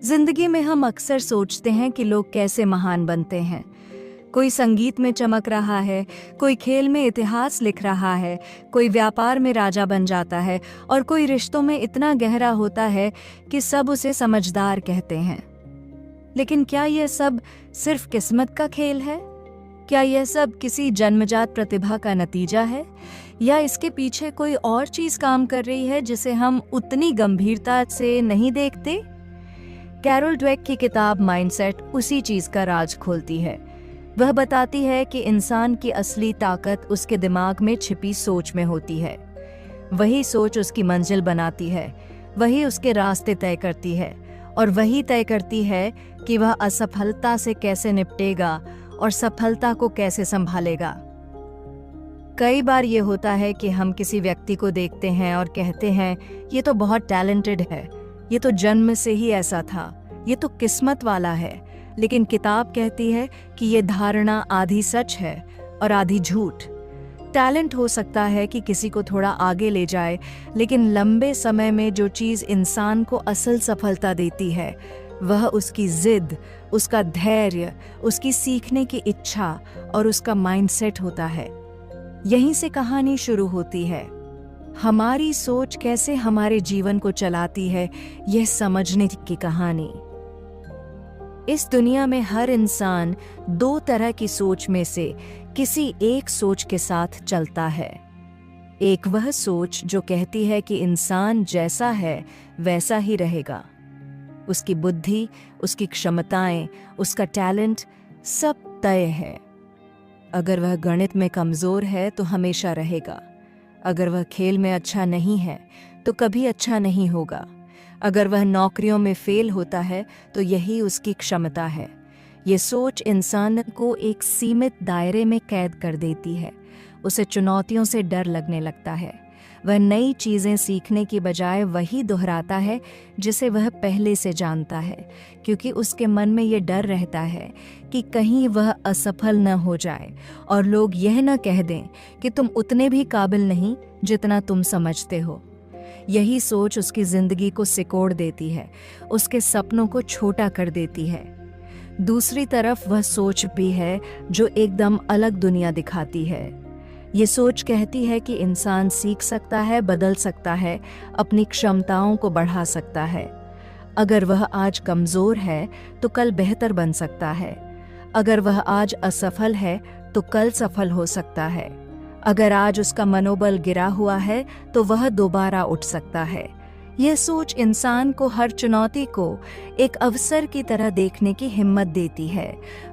जिंदगी में हम अक्सर सोचते हैं कि लोग कैसे महान बनते हैं। कोई संगीत में चमक रहा है, कोई खेल में इतिहास लिख रहा है, कोई व्यापार में राजा बन जाता है और कोई रिश्तों में इतना गहरा होता है कि सब उसे समझदार कहते हैं। लेकिन क्या यह सब सिर्फ किस्मत का खेल है? क्या यह सब किसी जन्मजात प्रतिभा का नतीजा है, या इसके पीछे कोई और चीज काम कर रही है जिसे हम उतनी गंभीरता से नहीं देखते? कैरोल ड्वेक की किताब माइंडसेट उसी चीज का राज खोलती है। वह बताती है कि इंसान की असली ताकत उसके दिमाग में छिपी सोच में होती है। वही सोच उसकी मंजिल बनाती है, वही उसके रास्ते तय करती है और वही तय करती है कि वह असफलता से कैसे निपटेगा और सफलता को कैसे संभालेगा। कई बार ये होता है कि हम किसी व्यक्ति को देखते हैं और कहते हैं, ये तो बहुत टैलेंटेड है, ये तो जन्म से ही ऐसा था, ये तो किस्मत वाला है। लेकिन किताब कहती है कि ये धारणा आधी सच है और आधी झूठ। टैलेंट हो सकता है कि किसी को थोड़ा आगे ले जाए, लेकिन लंबे समय में जो चीज़ इंसान को असल सफलता देती है वह उसकी जिद, उसका धैर्य, उसकी सीखने की इच्छा और उसका माइंडसेट होता है। यहीं से कहानी शुरू होती है। हमारी सोच कैसे हमारे जीवन को चलाती है, यह समझने की कहानी। इस दुनिया में हर इंसान दो तरह की सोच में से किसी एक सोच के साथ चलता है। एक वह सोच जो कहती है कि इंसान जैसा है वैसा ही रहेगा। उसकी बुद्धि, उसकी क्षमताएं, उसका टैलेंट सब तय है। अगर वह गणित में कमजोर है तो हमेशा रहेगा। अगर वह खेल में अच्छा नहीं है तो कभी अच्छा नहीं होगा। अगर वह नौकरियों में फेल होता है तो यही उसकी क्षमता है। ये सोच इंसान को एक सीमित दायरे में कैद कर देती है। उसे चुनौतियों से डर लगने लगता है। वह नई चीज़ें सीखने की बजाय वही दोहराता है जिसे वह पहले से जानता है, क्योंकि उसके मन में ये डर रहता है कि कहीं वह असफल न हो जाए और लोग यह न कह दें कि तुम उतने भी काबिल नहीं जितना तुम समझते हो। यही सोच उसकी जिंदगी को सिकोड़ देती है, उसके सपनों को छोटा कर देती है। दूसरी तरफ वह सोच भी है जो एकदम अलग दुनिया दिखाती है। ये सोच कहती है कि इंसान सीख सकता है, बदल सकता है, अपनी क्षमताओं को बढ़ा सकता है। अगर वह आज कमज़ोर है तो कल बेहतर बन सकता है। अगर वह आज असफल है तो कल सफल हो सकता है। अगर आज उसका मनोबल गिरा हुआ है तो वह दोबारा उठ सकता है। यह सोच इंसान को हर चुनौती को एक अवसर की तरह देखने की हिम्मत देती है।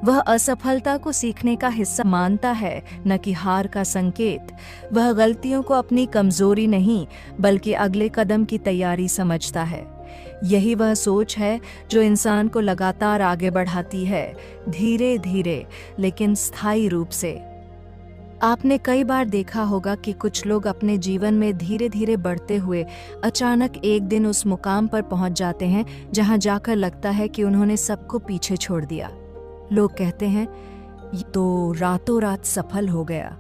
वह असफलता को सीखने का हिस्सा मानता है, न कि हार का संकेत। वह गलतियों को अपनी कमजोरी नहीं बल्कि अगले कदम की तैयारी समझता है। यही वह सोच है जो इंसान को लगातार आगे बढ़ाती है, धीरे धीरे लेकिन स्थायी रूप से। आपने कई बार देखा होगा कि कुछ लोग अपने जीवन में धीरे धीरे बढ़ते हुए अचानक एक दिन उस मुकाम पर पहुंच जाते हैं जहां जाकर लगता है कि उन्होंने सबको पीछे छोड़ दिया। लोग कहते हैं ये तो रातों रात सफल हो गया,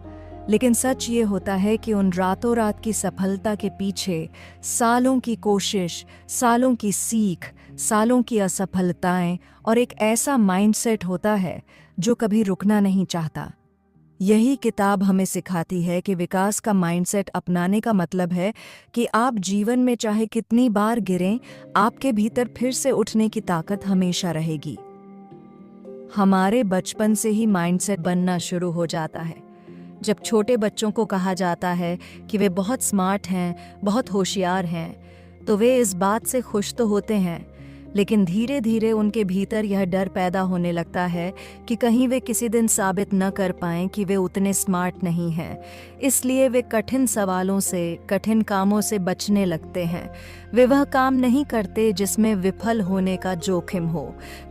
लेकिन सच ये होता है कि उन रातों रात की सफलता के पीछे सालों की कोशिश, सालों की सीख, सालों की असफलताएं और एक ऐसा माइंडसेट होता है जो कभी रुकना नहीं चाहता। यही किताब हमें सिखाती है कि विकास का माइंडसेट अपनाने का मतलब है कि आप जीवन में चाहे कितनी बार गिरें, आपके भीतर फिर से उठने की ताकत हमेशा रहेगी। हमारे बचपन से ही माइंडसेट बनना शुरू हो जाता है। जब छोटे बच्चों को कहा जाता है कि वे बहुत स्मार्ट हैं, बहुत होशियार हैं, तो वे इस बात से खुश तो होते हैं, लेकिन धीरे धीरे उनके भीतर यह डर पैदा होने लगता है कि कहीं वे किसी दिन साबित न कर पाएं कि वे उतने स्मार्ट नहीं हैं। इसलिए वे कठिन सवालों से, कठिन कामों से बचने लगते हैं। वे वह काम नहीं करते जिसमें विफल होने का जोखिम हो,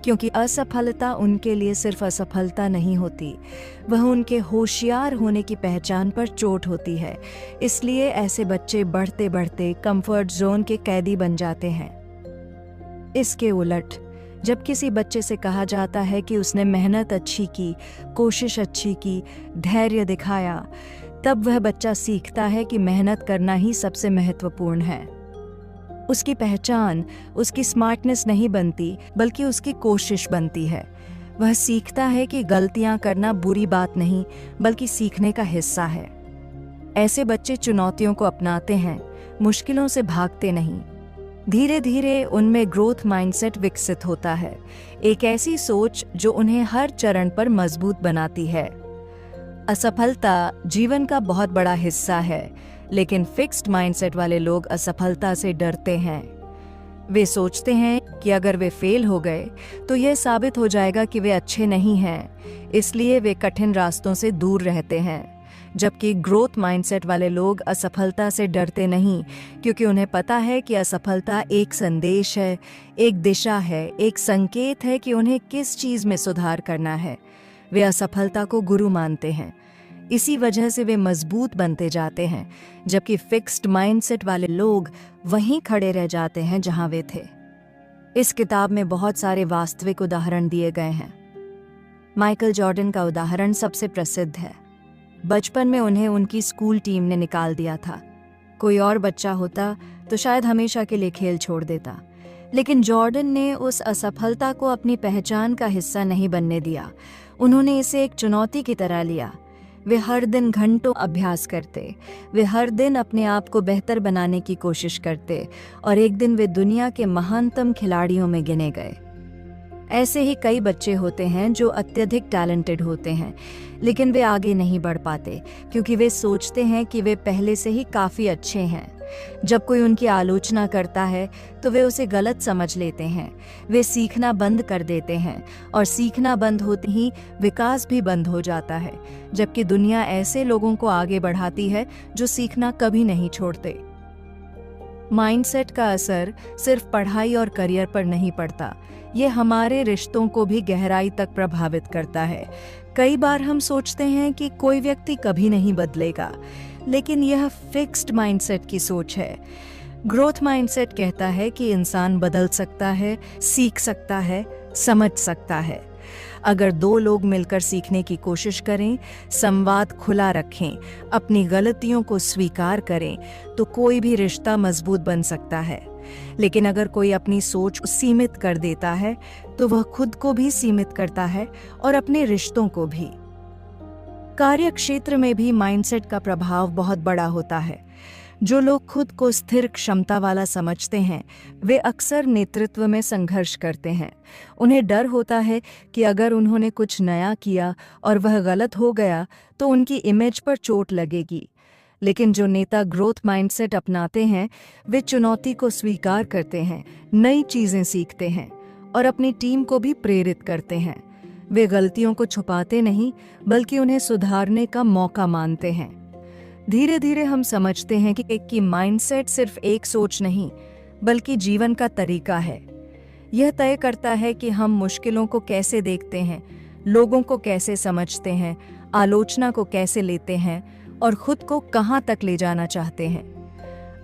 क्योंकि असफलता उनके लिए सिर्फ असफलता नहीं होती, वह उनके होशियार होने की पहचान पर चोट होती है। इसलिए ऐसे बच्चे बढ़ते बढ़ते कंफर्ट जोन के कैदी बन जाते हैं। इसके उलट जब किसी बच्चे से कहा जाता है कि उसने मेहनत अच्छी की, कोशिश अच्छी की, धैर्य दिखाया, तब वह बच्चा सीखता है कि मेहनत करना ही सबसे महत्वपूर्ण है। उसकी पहचान उसकी स्मार्टनेस नहीं बनती, बल्कि उसकी कोशिश बनती है। वह सीखता है कि गलतियां करना बुरी बात नहीं, बल्कि सीखने का हिस्सा है। ऐसे बच्चे चुनौतियों को अपनाते हैं, मुश्किलों से भागते नहीं। धीरे धीरे उनमें ग्रोथ माइंडसेट विकसित होता है, एक ऐसी सोच जो उन्हें हर चरण पर मजबूत बनाती है। असफलता जीवन का बहुत बड़ा हिस्सा है, लेकिन फिक्स्ड माइंडसेट वाले लोग असफलता से डरते हैं। वे सोचते हैं कि अगर वे फेल हो गए तो यह साबित हो जाएगा कि वे अच्छे नहीं हैं, इसलिए वे कठिन रास्तों से दूर रहते हैं। जबकि ग्रोथ माइंडसेट वाले लोग असफलता से डरते नहीं, क्योंकि उन्हें पता है कि असफलता एक संदेश है, एक दिशा है, एक संकेत है कि उन्हें किस चीज़ में सुधार करना है। वे असफलता को गुरु मानते हैं, इसी वजह से वे मजबूत बनते जाते हैं, जबकि फिक्स्ड माइंडसेट वाले लोग वहीं खड़े रह जाते हैं जहां वे थे। इस किताब में बहुत सारे वास्तविक उदाहरण दिए गए हैं। माइकल जॉर्डन का उदाहरण सबसे प्रसिद्ध है। बचपन में उन्हें उनकी स्कूल टीम ने निकाल दिया था। कोई और बच्चा होता तो शायद हमेशा के लिए खेल छोड़ देता, लेकिन जॉर्डन ने उस असफलता को अपनी पहचान का हिस्सा नहीं बनने दिया। उन्होंने इसे एक चुनौती की तरह लिया। वे हर दिन घंटों अभ्यास करते, वे हर दिन अपने आप को बेहतर बनाने की कोशिश करते, और एक दिन वे दुनिया के महानतम खिलाड़ियों में गिने गए। ऐसे ही कई बच्चे होते हैं जो अत्यधिक टैलेंटेड होते हैं, लेकिन वे आगे नहीं बढ़ पाते, क्योंकि वे सोचते हैं कि वे पहले से ही काफ़ी अच्छे हैं। जब कोई उनकी आलोचना करता है तो वे उसे गलत समझ लेते हैं। वे सीखना बंद कर देते हैं, और सीखना बंद होते ही विकास भी बंद हो जाता है। जबकि दुनिया ऐसे लोगों को आगे बढ़ाती है जो सीखना कभी नहीं छोड़ते। माइंडसेट का असर सिर्फ पढ़ाई और करियर पर नहीं पड़ता, ये हमारे रिश्तों को भी गहराई तक प्रभावित करता है। कई बार हम सोचते हैं कि कोई व्यक्ति कभी नहीं बदलेगा, लेकिन यह फिक्स्ड माइंडसेट की सोच है। ग्रोथ माइंडसेट कहता है कि इंसान बदल सकता है, सीख सकता है, समझ सकता है। अगर दो लोग मिलकर सीखने की कोशिश करें, संवाद खुला रखें, अपनी गलतियों को स्वीकार करें, तो कोई भी रिश्ता मजबूत बन सकता है। लेकिन अगर कोई अपनी सोच को सीमित कर देता है, तो वह खुद को भी सीमित करता है और अपने रिश्तों को भी। कार्य क्षेत्र में भी माइंडसेट का प्रभाव बहुत बड़ा होता है। जो लोग खुद को स्थिर क्षमता वाला समझते हैं, वे अक्सर नेतृत्व में संघर्ष करते हैं। उन्हें डर होता है कि अगर उन्होंने कुछ नया किया और वह गलत हो गया तो उनकी इमेज पर चोट लगेगी। लेकिन जो नेता ग्रोथ माइंडसेट अपनाते हैं, वे चुनौती को स्वीकार करते हैं, नई चीज़ें सीखते हैं और अपनी टीम को भी प्रेरित करते हैं। वे गलतियों को छुपाते नहीं, बल्कि उन्हें सुधारने का मौका मानते हैं। धीरे धीरे हम समझते हैं कि माइंडसेट सिर्फ एक सोच नहीं, बल्कि जीवन का तरीका है। यह तय करता है कि हम मुश्किलों को कैसे देखते हैं, लोगों को कैसे समझते हैं, आलोचना को कैसे लेते हैं और खुद को कहाँ तक ले जाना चाहते हैं।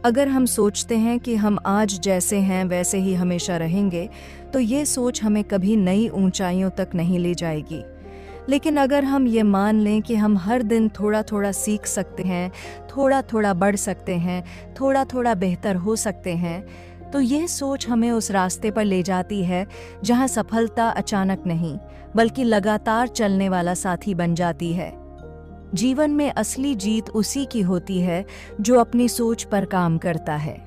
अगर हम सोचते हैं कि हम आज जैसे हैं वैसे ही हमेशा रहेंगे, तो ये सोच हमें कभी नई ऊंचाइयों तक नहीं ले जाएगी। लेकिन अगर हम ये मान लें कि हम हर दिन थोड़ा थोड़ा सीख सकते हैं, थोड़ा थोड़ा बढ़ सकते हैं, थोड़ा थोड़ा बेहतर हो सकते हैं, तो यह सोच हमें उस रास्ते पर ले जाती है जहां सफलता अचानक नहीं, बल्कि लगातार चलने वाला साथी बन जाती है। जीवन में असली जीत उसी की होती है जो अपनी सोच पर काम करता है,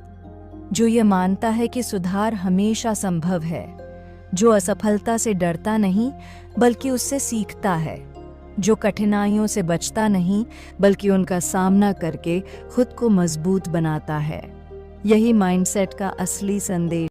जो ये मानता है कि सुधार हमेशा संभव है, जो असफलता से डरता नहीं बल्कि उससे सीखता है, जो कठिनाइयों से बचता नहीं बल्कि उनका सामना करके खुद को मजबूत बनाता है। यही माइंडसेट का असली संदेश